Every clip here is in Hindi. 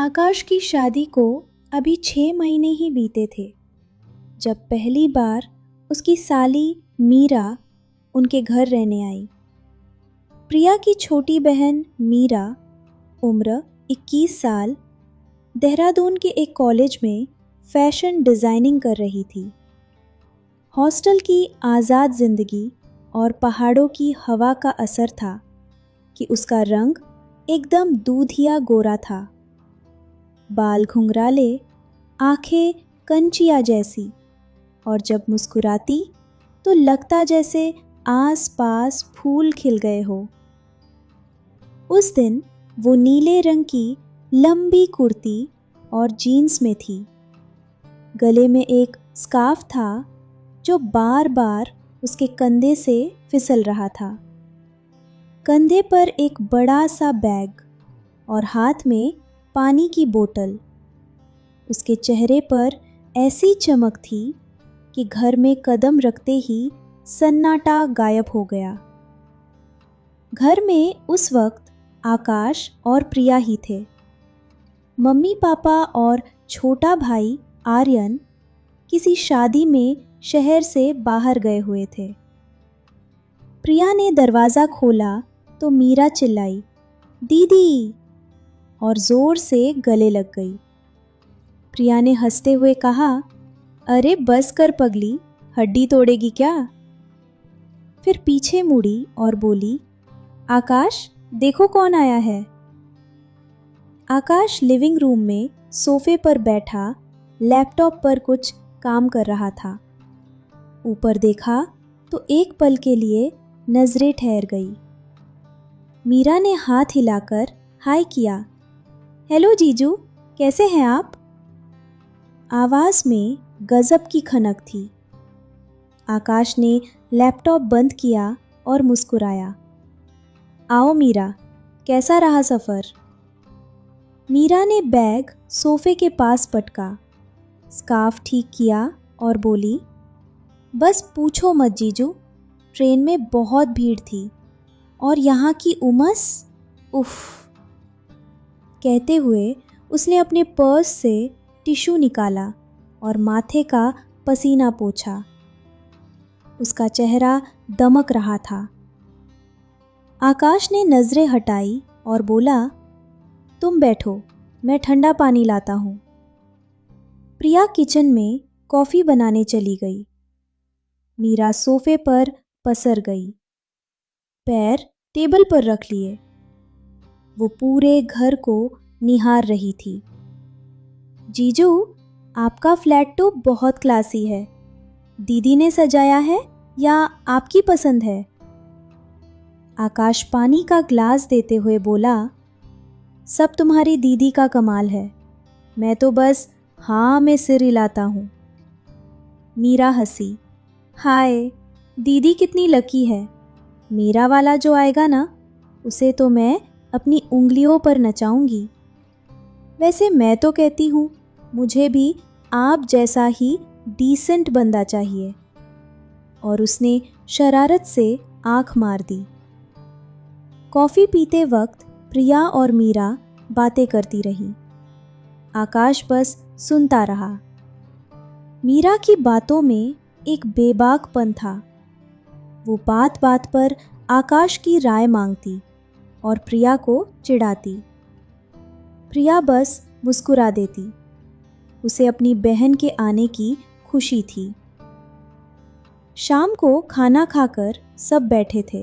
आकाश की शादी को अभी 6 महीने ही बीते थे जब पहली बार उसकी साली मीरा उनके घर रहने आई। प्रिया की छोटी बहन मीरा, उम्र 21 साल, देहरादून के एक कॉलेज में फैशन डिज़ाइनिंग कर रही थी। हॉस्टल की आज़ाद ज़िंदगी और पहाड़ों की हवा का असर था कि उसका रंग एकदम दूधिया गोरा था। बाल घुंघराले, आंखें कंचिया जैसी, और जब मुस्कुराती तो लगता जैसे आस पास फूल खिल गए हो। उस दिन वो नीले रंग की लंबी कुर्ती और जीन्स में थी। गले में एक स्कार्फ था जो बार बार उसके कंधे से फिसल रहा था। कंधे पर एक बड़ा सा बैग और हाथ में पानी की बोतल। उसके चेहरे पर ऐसी चमक थी कि घर में कदम रखते ही सन्नाटा गायब हो गया। घर में उस वक्त आकाश और प्रिया ही थे। मम्मी पापा और छोटा भाई आर्यन किसी शादी में शहर से बाहर गए हुए थे। प्रिया ने दरवाज़ा खोला तो मीरा चिल्लाई, दीदी, और ज़ोर से गले लग गई। प्रिया ने हंसते हुए कहा, अरे बस कर पगली, हड्डी तोड़ेगी क्या? फिर पीछे मुड़ी और बोली, आकाश, देखो कौन आया है। आकाश लिविंग रूम में सोफे पर बैठा लैपटॉप पर कुछ काम कर रहा था। ऊपर देखा तो एक पल के लिए नजरें ठहर गई। मीरा ने हाथ हिलाकर हाय किया, हेलो जीजू, कैसे हैं आप? आवाज़ में गजब की खनक थी। आकाश ने लैपटॉप बंद किया और मुस्कुराया, आओ मीरा, कैसा रहा सफ़र? मीरा ने बैग सोफे के पास पटका, स्कार्फ ठीक किया और बोली, बस पूछो मत जीजू, ट्रेन में बहुत भीड़ थी और यहाँ की उमस, उफ़। कहते हुए उसने अपने पर्स से टिश्यू निकाला और माथे का पसीना पोंछा। उसका चेहरा दमक रहा था। आकाश ने नज़रें हटाई और बोला, तुम बैठो, मैं ठंडा पानी लाता हूँ। प्रिया किचन में कॉफ़ी बनाने चली गई। मीरा सोफे पर पसर गई, पैर टेबल पर रख लिए। वो पूरे घर को निहार रही थी। जीजू, आपका फ्लैट तो बहुत क्लासी है। दीदी ने सजाया है या आपकी पसंद है? आकाश पानी का ग्लास देते हुए बोला, सब तुम्हारी दीदी का कमाल है, मैं तो बस हाँ में सिर हिलाता हूँ। मीरा हंसी, हाय, दीदी कितनी लकी है। मेरा वाला जो आएगा ना, उसे तो मैं अपनी उंगलियों पर नचाऊंगी। वैसे मैं तो कहती हूँ, मुझे भी आप जैसा ही डिसेंट बंदा चाहिए। और उसने शरारत से आंख मार दी। कॉफ़ी पीते वक्त प्रिया और मीरा बातें करती रही। आकाश बस सुनता रहा। मीरा की बातों में एक बेबाकपन था। वो बात बात पर आकाश की राय मांगती और प्रिया को चिढ़ाती। प्रिया बस मुस्कुरा देती। उसे अपनी बहन के आने की खुशी थी। शाम को खाना खाकर सब बैठे थे।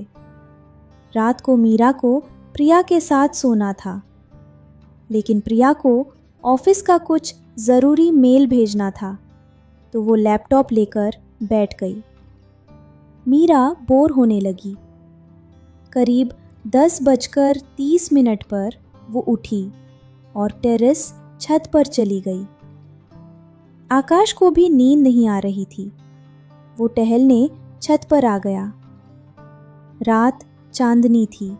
रात को मीरा को प्रिया के साथ सोना था, लेकिन प्रिया को ऑफिस का कुछ ज़रूरी मेल भेजना था, तो वो लैपटॉप लेकर बैठ गई। मीरा बोर होने लगी। करीब 10:30 पर वो उठी और टेरेस छत पर चली गई। आकाश को भी नींद नहीं आ रही थी। वो टहलने छत पर आ गया। रात चांदनी थी।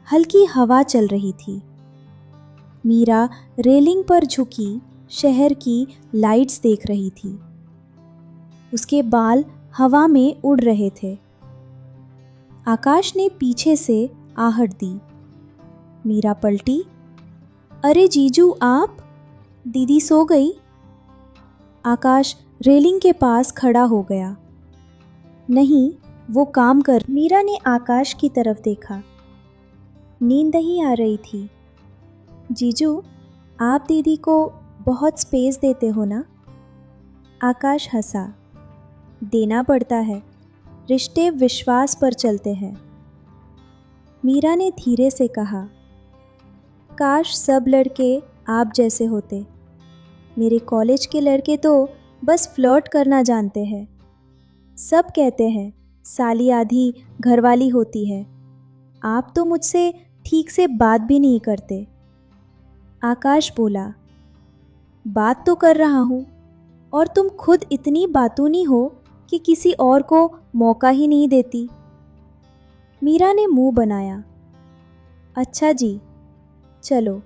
हल्की हवा चल रही थी। मीरा रेलिंग पर झुकी शहर की लाइट्स देख रही थी। उसके बाल हवा में उड़ रहे थे। आकाश ने पीछे से आहट दी। मीरा पलटी अरे जीजू आप, दीदी सो गई? आकाश रेलिंग के पास खड़ा हो गया। नहीं, वो काम कर। मीरा ने आकाश की तरफ देखा। नींद नहीं आ रही थी। जीजू, आप दीदी को बहुत स्पेस देते हो ना? आकाश हंसा। देना पड़ता है, रिश्ते विश्वास पर चलते हैं। मीरा ने धीरे से कहा, काश सब लड़के आप जैसे होते। मेरे कॉलेज के लड़के तो बस फ्लर्ट करना जानते हैं। सब कहते हैं साली आधी घरवाली होती है। आप तो मुझसे ठीक से बात भी नहीं करते। आकाश बोला, बात तो कर रहा हूँ, और तुम खुद इतनी बातूनी हो कि किसी और को मौका ही नहीं देती। मीरा ने मुंह बनाया। अच्छा जी, चलो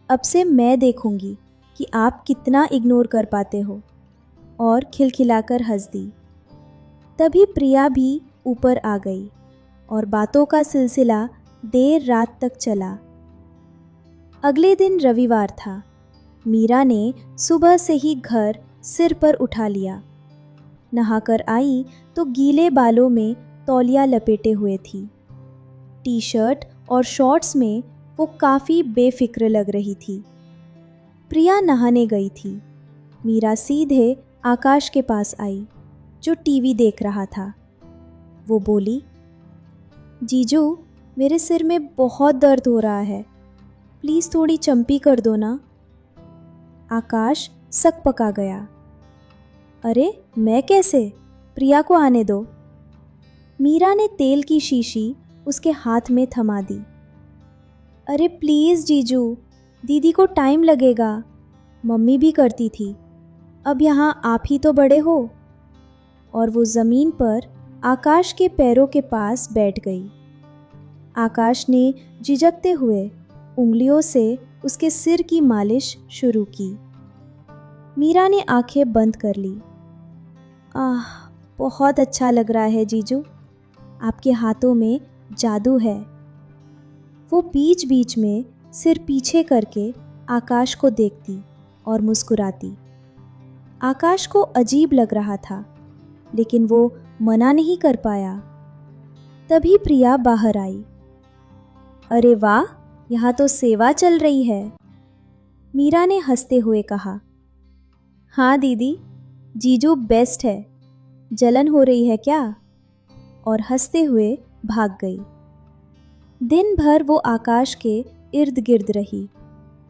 अब से मैं देखूंगी कि आप कितना इग्नोर कर पाते हो, और खिलखिलाकर हंस दी। तभी प्रिया भी ऊपर आ गई और बातों का सिलसिला देर रात तक चला। अगले दिन रविवार था। मीरा ने सुबह से ही घर सिर पर उठा लिया। नहाकर आई तो गीले बालों में तौलिया लपेटे हुए थी। टी शर्ट और शॉर्ट्स में वो काफ़ी बेफिक्र लग रही थी। प्रिया नहाने गई थी। मीरा सीधे आकाश के पास आई, जो टीवी देख रहा था। वो बोली, जीजू, मेरे सिर में बहुत दर्द हो रहा है, प्लीज़ थोड़ी चंपी कर दो ना। आकाश सकपका गया। अरे मैं कैसे? प्रिया को आने दो। मीरा ने तेल की शीशी उसके हाथ में थमा दी। अरे प्लीज़ जीजू, दीदी को टाइम लगेगा। मम्मी भी करती थी, अब यहाँ आप ही तो बड़े हो। और वो ज़मीन पर आकाश के पैरों के पास बैठ गई। आकाश ने झिझकते हुए उंगलियों से उसके सिर की मालिश शुरू की। मीरा ने आंखें बंद कर ली। आह, बहुत अच्छा लग रहा है जीजू, आपके हाथों में जादू है। वो बीच बीच में सिर पीछे करके आकाश को देखती और मुस्कुराती। आकाश को अजीब लग रहा था, लेकिन वो मना नहीं कर पाया। तभी प्रिया बाहर आई। अरे वाह, यहाँ तो सेवा चल रही है। मीरा ने हंसते हुए कहा। हाँ दीदी, जीजू बेस्ट है। जलन हो रही है क्या? और हंसते हुए भाग गई। दिन भर वो आकाश के इर्द गिर्द रही।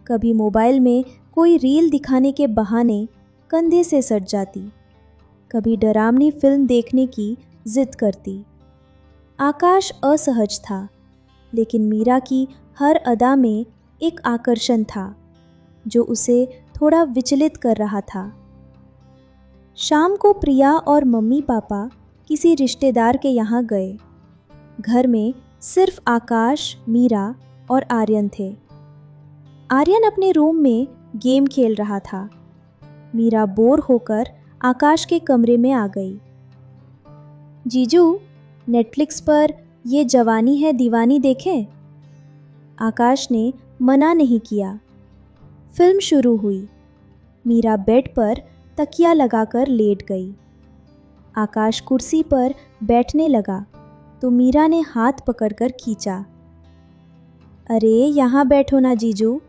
कभी मोबाइल में कोई रील दिखाने के बहाने कंधे से सट जाती, कभी डरावनी फिल्म देखने की जिद करती। आकाश असहज था, लेकिन मीरा की हर अदा में एक आकर्षण था जो उसे थोड़ा विचलित कर रहा था। शाम को प्रिया और मम्मी पापा किसी रिश्तेदार के यहाँ गए। घर में सिर्फ आकाश, मीरा और आर्यन थे। आर्यन अपने रूम में गेम खेल रहा था। मीरा बोर होकर आकाश के कमरे में आ गई। जीजू, नेटफ्लिक्स पर ये जवानी है दीवानी देखें? आकाश ने मना नहीं किया। फिल्म शुरू हुई। मीरा बेड पर तकिया लगाकर लेट गई। आकाश कुर्सी पर बैठने लगा तो मीरा ने हाथ पकड़कर खींचा। अरे यहाँ बैठो ना जीजू,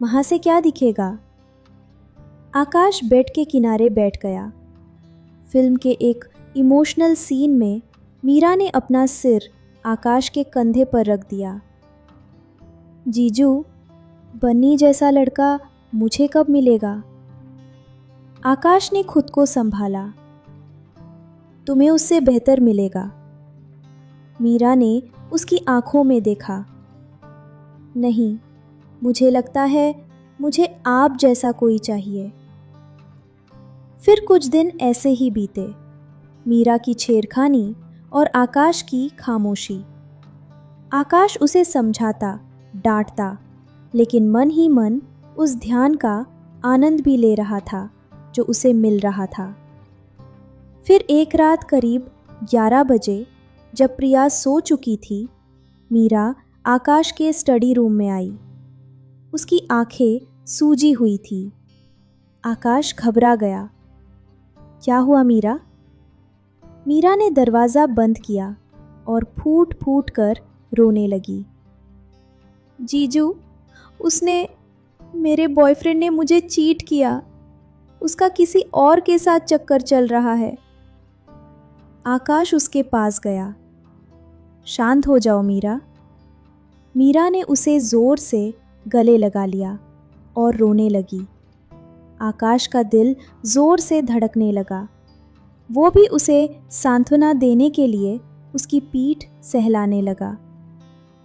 वहाँ से क्या दिखेगा? आकाश बेड के किनारे बैठ गया। फिल्म के एक इमोशनल सीन में मीरा ने अपना सिर आकाश के कंधे पर रख दिया। जीजू, बन्नी जैसा लड़का मुझे कब मिलेगा? आकाश ने खुद को संभाला। तुम्हें उससे बेहतर मिलेगा। मीरा ने उसकी आंखों में देखा। नहीं, मुझे लगता है मुझे आप जैसा कोई चाहिए। फिर कुछ दिन ऐसे ही बीते। मीरा की छेड़खानी और आकाश की खामोशी। आकाश उसे समझाता, डांटता, लेकिन मन ही मन उस ध्यान का आनंद भी ले रहा था जो उसे मिल रहा था। फिर एक रात करीब 11 बजे, जब प्रिया सो चुकी थी, मीरा आकाश के स्टडी रूम में आई। उसकी आंखें सूजी हुई थी। आकाश घबरा गया। क्या हुआ मीरा? मीरा ने दरवाज़ा बंद किया और फूट फूट कर रोने लगी। जीजू, मेरे बॉयफ्रेंड ने मुझे चीट किया। उसका किसी और के साथ चक्कर चल रहा है। आकाश उसके पास गया। शांत हो जाओ मीरा। मीरा ने उसे ज़ोर से गले लगा लिया और रोने लगी। आकाश का दिल ज़ोर से धड़कने लगा। वो भी उसे सांत्वना देने के लिए उसकी पीठ सहलाने लगा।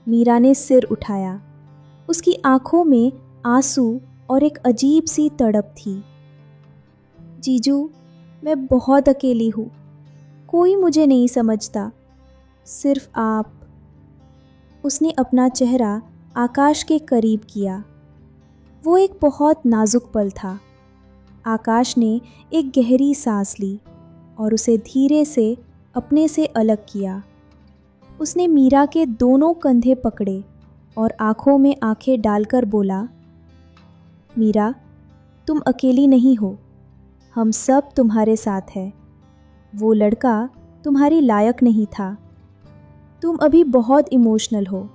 मीरा ने सिर उठाया। उसकी आंखों में आंसू और एक अजीब सी तड़प थी। जीजू, मैं बहुत अकेली हूँ। कोई मुझे नहीं समझता, सिर्फ आप। उसने अपना चेहरा आकाश के करीब किया। वो एक बहुत नाजुक पल था। आकाश ने एक गहरी सांस ली और उसे धीरे से अपने से अलग किया। उसने मीरा के दोनों कंधे पकड़े और आंखों में आंखें डालकर बोला, मीरा, तुम अकेली नहीं हो। हम सब तुम्हारे साथ हैं। वो लड़का तुम्हारी लायक नहीं था। तुम अभी बहुत इमोशनल हो।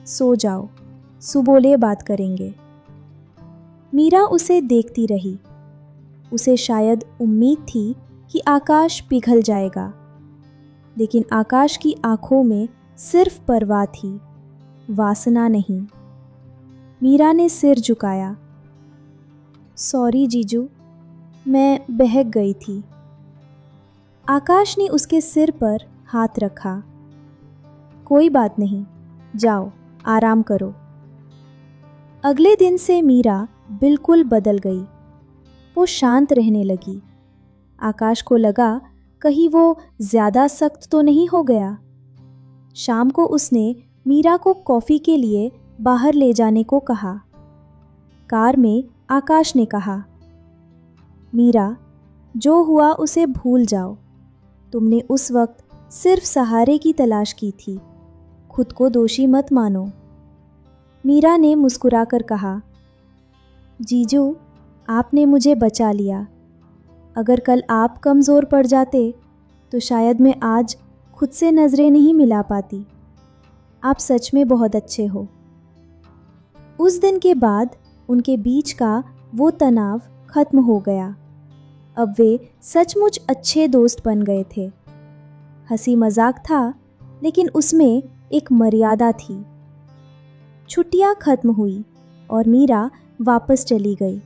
सो जाओ, सुबोले बात करेंगे। मीरा उसे देखती रही। उसे शायद उम्मीद थी कि आकाश पिघल जाएगा, लेकिन आकाश की आंखों में सिर्फ परवाह थी, वासना नहीं। मीरा ने सिर झुकाया। सॉरी जीजू, मैं बहक गई थी। आकाश ने उसके सिर पर हाथ रखा। कोई बात नहीं, जाओ आराम करो। अगले दिन से मीरा बिल्कुल बदल गई। वो शांत रहने लगी। आकाश को लगा कहीं वो ज़्यादा सख्त तो नहीं हो गया। शाम को उसने मीरा को कॉफ़ी के लिए बाहर ले जाने को कहा। कार में आकाश ने कहा, मीरा, जो हुआ उसे भूल जाओ। तुमने उस वक्त सिर्फ सहारे की तलाश की थी। खुद को दोषी मत मानो। मीरा ने मुस्कुराकर कहा, जीजू, आपने मुझे बचा लिया। अगर कल आप कमज़ोर पड़ जाते तो शायद मैं आज खुद से नज़रें नहीं मिला पाती। आप सच में बहुत अच्छे हो। उस दिन के बाद उनके बीच का वो तनाव खत्म हो गया। अब वे सचमुच अच्छे दोस्त बन गए थे। हंसी मजाक था, लेकिन उसमें एक मर्यादा थी। छुट्टियां खत्म हुई और मीरा वापस चली गई।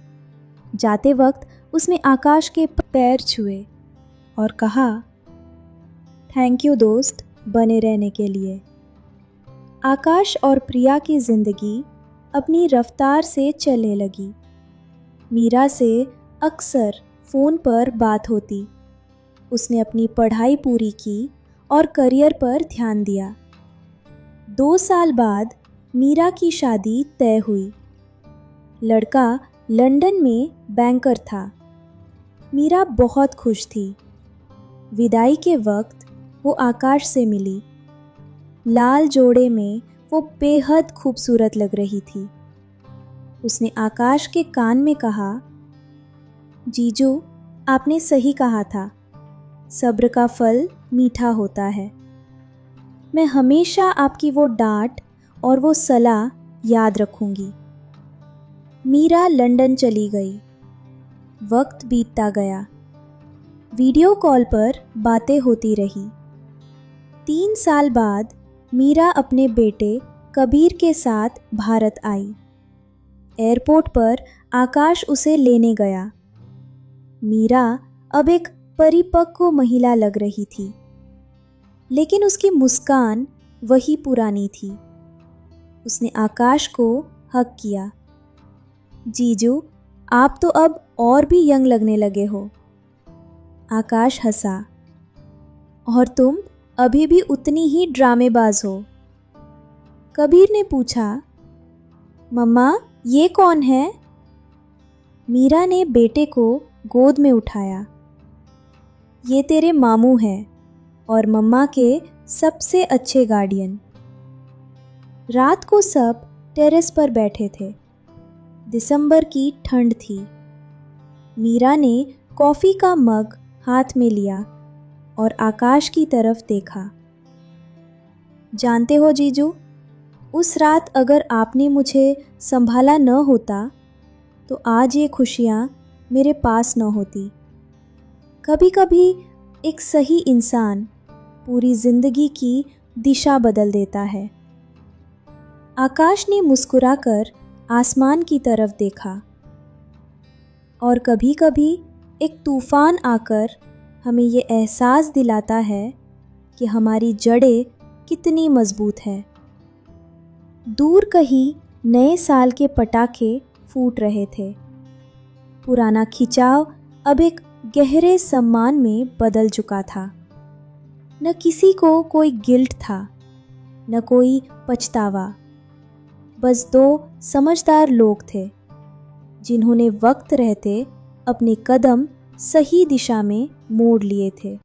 जाते वक्त उसने आकाश के पैर छुए और कहा, थैंक यू दोस्त, बने रहने के लिए। आकाश और प्रिया की ज़िंदगी अपनी रफ्तार से चलने लगी। मीरा से अक्सर फ़ोन पर बात होती। उसने अपनी पढ़ाई पूरी की और करियर पर ध्यान दिया। 2 साल बाद मीरा की शादी तय हुई। लड़का लंदन में बैंकर था। मीरा बहुत खुश थी। विदाई के वक्त वो आकाश से मिली। लाल जोड़े में वो बेहद खूबसूरत लग रही थी। उसने आकाश के कान में कहा, जीजू, आपने सही कहा था, सब्र का फल मीठा होता है। मैं हमेशा आपकी वो डांट और वो सलाह याद रखूंगी। मीरा लंदन चली गई। वक्त बीतता गया। वीडियो कॉल पर बातें होती रही। 3 साल बाद मीरा अपने बेटे कबीर के साथ भारत आई। एयरपोर्ट पर आकाश उसे लेने गया। मीरा अब एक परिपक्व महिला लग रही थी, लेकिन उसकी मुस्कान वही पुरानी थी। उसने आकाश को हग किया। जीजू, आप तो अब और भी यंग लगने लगे हो। आकाश हंसा। और तुम अभी भी उतनी ही ड्रामेबाज हो। कबीर ने पूछा, मम्मा, ये कौन है? मीरा ने बेटे को गोद में उठाया। ये तेरे मामू हैं और मम्मा के सबसे अच्छे गार्डियन। रात को सब टेरेस पर बैठे थे। दिसंबर की ठंड थी। मीरा ने कॉफ़ी का मग हाथ में लिया और आकाश की तरफ देखा। जानते हो जीजू, उस रात अगर आपने मुझे संभाला न होता तो आज ये खुशियाँ मेरे पास न होती। कभी कभी एक सही इंसान पूरी जिंदगी की दिशा बदल देता है। आकाश ने मुस्कुराकर आसमान की तरफ देखा। और कभी कभी एक तूफान आकर हमें ये एहसास दिलाता है कि हमारी जड़ें कितनी मजबूत है। दूर कहीं नए साल के पटाखे फूट रहे थे। पुराना खिंचाव अब एक गहरे सम्मान में बदल चुका था। न किसी को कोई गिल्ट था, न कोई पछतावा। बस दो समझदार लोग थे जिन्होंने वक्त रहते अपने कदम सही दिशा में मोड़ लिए थे।